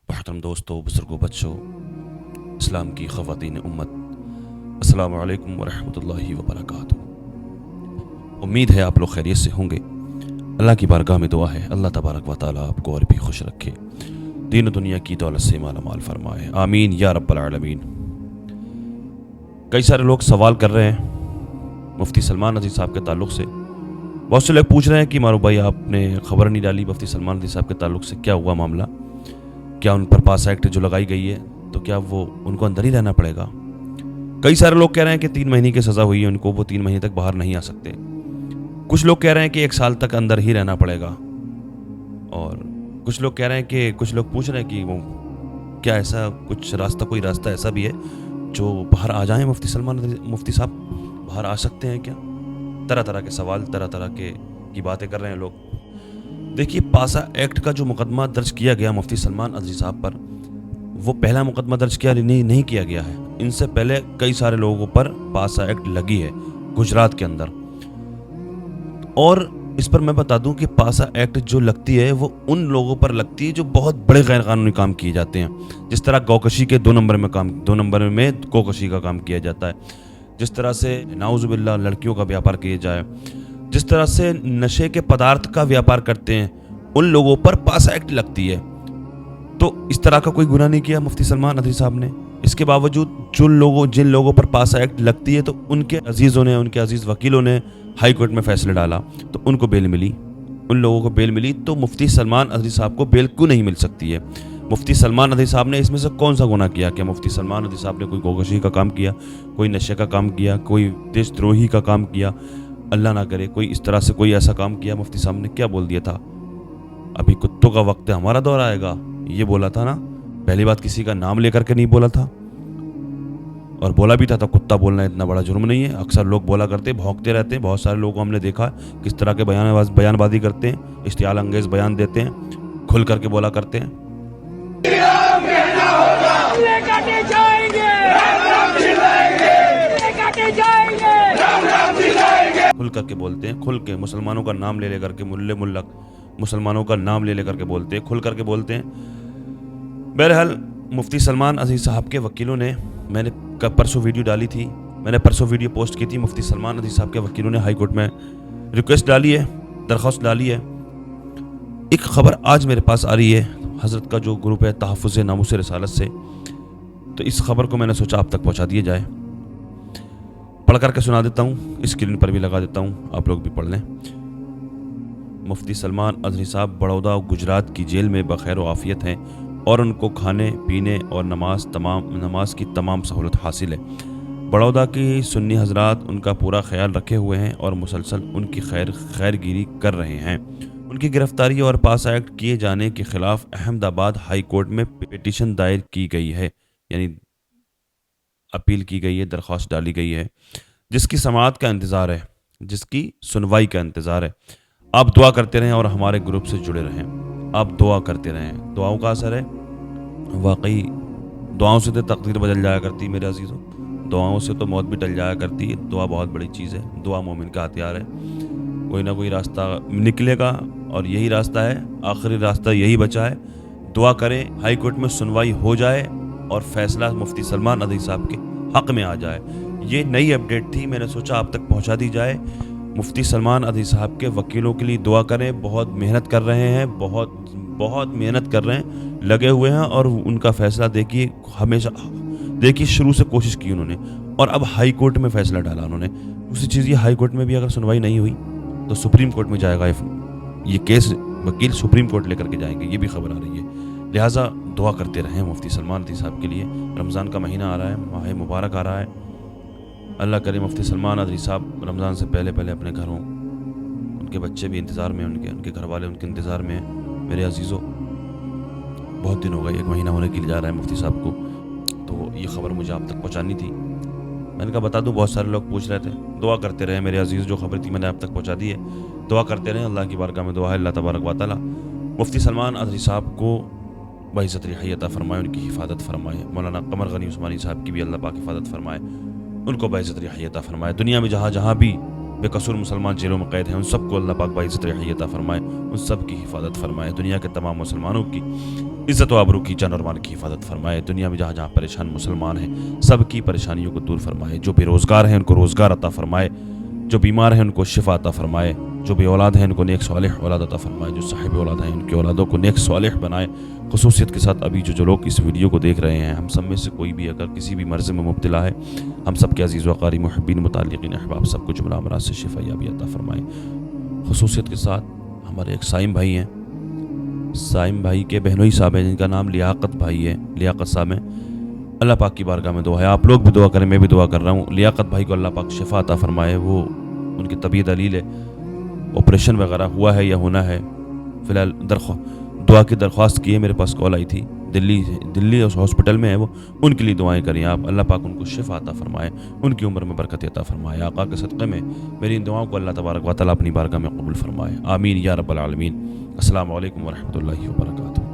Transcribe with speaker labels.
Speaker 1: محترم دوستوں، بزرگوں، بچوں، اسلام کی خواتین امت، السلام علیکم ورحمۃ اللہ وبرکاتہ۔ امید ہے آپ لوگ خیریت سے ہوں گے۔ اللہ کی بارگاہ میں دعا ہے اللہ تبارک و تعالیٰ آپ کو اور بھی خوش رکھے، دین و دنیا کی دولت سے مالا مال فرمائے، آمین یا رب العالمین۔ کئی سارے لوگ سوال کر رہے ہیں مفتی سلمان رضوی صاحب کے تعلق سے۔ بہت سے لوگ پوچھ رہے ہیں کہ مارو بھائی آپ نے خبر نہیں ڈالی مفتی سلمان رضوی صاحب کے تعلق سے، کیا ہوا معاملہ؟ کیا ان پر پاس ایکٹ جو لگائی گئی ہے تو کیا وہ ان کو اندر ہی رہنا پڑے گا؟ کئی سارے لوگ کہہ رہے ہیں کہ 3 مہینے کی سزا ہوئی ہے ان کو، وہ 3 مہینے تک باہر نہیں آ سکتے۔ کچھ لوگ کہہ رہے ہیں کہ 1 سال تک اندر ہی رہنا پڑے گا، اور کچھ لوگ کہہ رہے ہیں کہ کچھ لوگ پوچھ رہے ہیں کہ وہ کیا ایسا کچھ راستہ، کوئی راستہ ایسا بھی ہے جو باہر آ جائیں؟ مفتی صاحب باہر آ سکتے ہیں کیا؟ طرح طرح کے سوال، طرح طرح کی باتیں کر رہے ہیں لوگ۔ دیکھیے، پاسا ایکٹ کا جو مقدمہ درج کیا گیا مفتی سلمان رضوی صاحب پر، وہ پہلا مقدمہ درج نہیں کیا گیا ہے۔ ان سے پہلے کئی سارے لوگوں پر پاسا ایکٹ لگی ہے گجرات کے اندر، اور اس پر میں بتا دوں کہ پاسا ایکٹ جو لگتی ہے وہ ان لوگوں پر لگتی ہے جو بہت بڑے غیر قانونی کام کیے جاتے ہیں، جس طرح گوکشی کے 2 نمبر میں گوکشی کا کام کیا جاتا ہے، جس طرح سے نعوذ باللہ لڑکیوں کا ویاپار کیا جائے، جس طرح سے نشے کے پدارتھ کا ویاپار کرتے ہیں، ان لوگوں پر پاسا ایکٹ لگتی ہے۔ تو اس طرح کا کوئی گناہ نہیں کیا مفتی سلمان رضوی صاحب نے، اس کے باوجود جن لوگوں پر پاسا ایکٹ لگتی ہے تو ان کے عزیزوں نے، ان کے عزیز وکیلوں نے ہائی کورٹ میں فیصلہ ڈالا تو ان کو بیل ملی، ان لوگوں کو بیل ملی، تو مفتی سلمان رضوی صاحب کو بیل کیوں نہیں مل سکتی ہے؟ مفتی سلمان رضوی صاحب نے اس میں سے کون سا گناہ کیا؟ کیا مفتی سلمان رضوی صاحب نے کوئی گوکشی کا کام کیا، کوئی نشے کا کام کیا، کوئی دیش دروہی کا کام کیا؟ اللہ نہ کرے کوئی اس طرح سے کوئی ایسا کام کیا؟ مفتی صاحب نے کیا بول دیا تھا؟ ابھی کتوں کا وقت ہے، ہمارا دور آئے گا، یہ بولا تھا نا۔ پہلی بات، کسی کا نام لے کر کے نہیں بولا تھا، اور بولا بھی تھا تو کتا بولنا اتنا بڑا جرم نہیں ہے۔ اکثر لوگ بولا کرتے، بھونکتے رہتے ہیں، بہت سارے لوگوں کو ہم نے دیکھا کس طرح کے بیان بازی کرتے ہیں، اشتعال انگیز بیان دیتے ہیں، کھل کر کے بولا کرتے ہیں، کھل کر کے بولتے ہیں، کھل کے مسلمانوں کا نام لے کر کے، ملک مسلمانوں کا نام لے کر کے بولتے ہیں، کھل کر کے بولتے ہیں۔ بہرحال مفتی سلمان رضوی صاحب کے وکیلوں نے، میں نے پرسوں ویڈیو ڈالی تھی، میں نے پرسوں ویڈیو پوسٹ کی تھی، مفتی سلمان رضوی صاحب کے وکیلوں نے ہائی کورٹ میں ریکویسٹ ڈالی ہے، درخواست ڈالی ہے۔ ایک خبر آج میرے پاس آ رہی ہے حضرت کا جو گروپ ہے تحفظ ناموس رسالت سے، تو اس خبر کو میں نے سوچا آپ تک پہنچا دیا جائے، پڑھ کر کے سنا دیتا ہوں، اسکرین پر بھی لگا دیتا ہوں، آپ لوگ بھی پڑھ لیں۔ مفتی سلمان رضوی صاحب بڑودہ اور گجرات کی جیل میں بخیر و عافیت ہیں، اور ان کو کھانے پینے اور نماز کی تمام سہولت حاصل ہے۔ بڑودہ کی سنی حضرات ان کا پورا خیال رکھے ہوئے ہیں اور مسلسل ان کی خیر گیری کر رہے ہیں۔ ان کی گرفتاری اور پاسا ایکٹ کیے جانے کے خلاف احمد آباد ہائی کورٹ میں پیٹیشن دائر کی گئی ہے، یعنی اپیل کی گئی ہے، درخواست ڈالی گئی ہے، جس کی سماعت کا انتظار ہے، جس کی سنوائی کا انتظار ہے۔ آپ دعا کرتے رہیں اور ہمارے گروپ سے جڑے رہیں، آپ دعا کرتے رہیں، دعاؤں کا اثر ہے، واقعی دعاؤں سے تو تقدیر بدل جایا کرتی میرے عزیزوں، دعاؤں سے تو موت بھی ٹل جایا کرتی ہے۔ دعا بہت بڑی چیز ہے، دعا مومن کا ہتھیار ہے، کوئی نہ کوئی راستہ نکلے گا، اور یہی راستہ ہے، آخری راستہ یہی بچا ہے۔ دعا کریں ہائی کورٹ میں سنوائی ہو جائے اور فیصلہ مفتی سلمان رضوی صاحب کے حق میں آ جائے۔ یہ نئی اپڈیٹ تھی، میں نے سوچا آپ تک پہنچا دی جائے۔ مفتی سلمان رضوی صاحب کے وکیلوں کے لیے دعا کریں، بہت محنت کر رہے ہیں، بہت محنت کر رہے ہیں، لگے ہوئے ہیں، اور ان کا فیصلہ دیکھیے، ہمیشہ دیکھیے شروع سے کوشش کی انہوں نے، اور اب ہائی کورٹ میں فیصلہ ڈالا انہوں نے۔ دوسری چیز یہ، ہائی کورٹ میں بھی اگر سنوائی نہیں ہوئی تو سپریم کورٹ میں جائے گا یہ کیس، وکیل سپریم کورٹ لے کر کے جائیں گے، یہ بھی خبر آ رہی ہے۔ لہٰذا دعا کرتے رہیں مفتی سلمان رضوی صاحب کے لیے۔ رمضان کا مہینہ آ رہا ہے، ماہ مبارک آ رہا ہے، اللہ کرے مفتی سلمان رضوی صاحب رمضان سے پہلے اپنے گھروں، ان کے بچے بھی انتظار میں، ان کے گھر والے ان کے انتظار میں ہیں۔ میرے عزیزوں، بہت دن ہو گئے، 1 مہینہ ہونے کے لیے جا رہا ہے مفتی صاحب کو، تو یہ خبر مجھے آپ تک پہنچانی تھی۔ میں نے کہا بتا دوں، بہت سارے لوگ پوچھ رہے تھے، دعا کرتے رہے میرے عزیز، جو خبر تھی میں نے آپ تک پہنچا دی ہے، دعا کرتے رہیں، اللہ کی بارگاہ میں دعا ہے اللہ تبارک و تعالیٰ مفتی سلمان رضوی صاحب کو بعزت رہائی عطا فرمائے، ان کی حفاظت فرمائے، مولانا قمر غنی عثمانی صاحب کی بھی اللہ پاک حفاظت فرمائے، ان کو بعزت رہائی عطا فرمائے، دنیا میں جہاں بھی بے قصور مسلمان جیلوں میں قید ہیں، ان سب کو اللہ پاک بعزت رہائی عطا فرمائے، ان سب کی حفاظت فرمائے، دنیا کے تمام مسلمانوں کی عزت و آبرو کی جان اور مال کی حفاظت فرمائے. دنیا میں جہاں جہاں پریشان مسلمان ہیں سب کی پریشانیوں کو دور فرمائے. جو بے روزگار ہیں ان کو روزگار عطا فرمائے. جو بیمار ہیں ان کو شفا عطا فرمائے. جو بے اولاد ہیں ان کو نیک صالح اولاد عطا فرمائے. جو صاحب اولاد ہیں ان کی اولادوں کو نیک صالح بنائے. خصوصیت کے ساتھ ابھی جو لوگ اس ویڈیو کو دیکھ رہے ہیں ہم سب میں سے کوئی بھی اگر کسی بھی مرض میں مبتلا ہے ہم سب کے عزیز و اقارب محبین متعلقین احباب سب کو جملہ امراض سے شفا یابی عطا فرمائے. خصوصیت کے ساتھ ہمارے ایک سائم بھائی ہیں, سائم بھائی کے بہنوئی صاحب ہیں جن کا نام لیاقت بھائی ہے, لیاقت صاحب ہیں. اللہ پاک کی بارگاہ میں دعا ہے, آپ لوگ بھی دعا کریں, میں بھی دعا کر رہا ہوں. لیاقت بھائی کو اللہ پاک شفا عطا فرمائے. وہ ان کی طبیعت دلیل ہے, آپریشن وغیرہ ہوا ہے یا ہونا ہے. فی الحال دعا کی درخواست کی ہے, میرے پاس کال آئی تھی. دلی ہاسپٹل میں ہے وہ, ان کے لیے دعائیں کریں آپ. اللہ پاک ان کو شفا عطا فرمائے, ان کی عمر میں برکت عطا فرمائے. آقا کے صدقے میں میری ان دعاؤں کو اللہ تبارک و تعالیٰ اپنی بارگاہ میں قبول فرمائے. آمین یا رب العالمین. السلام علیکم ورحمۃ اللہ وبرکاتہ.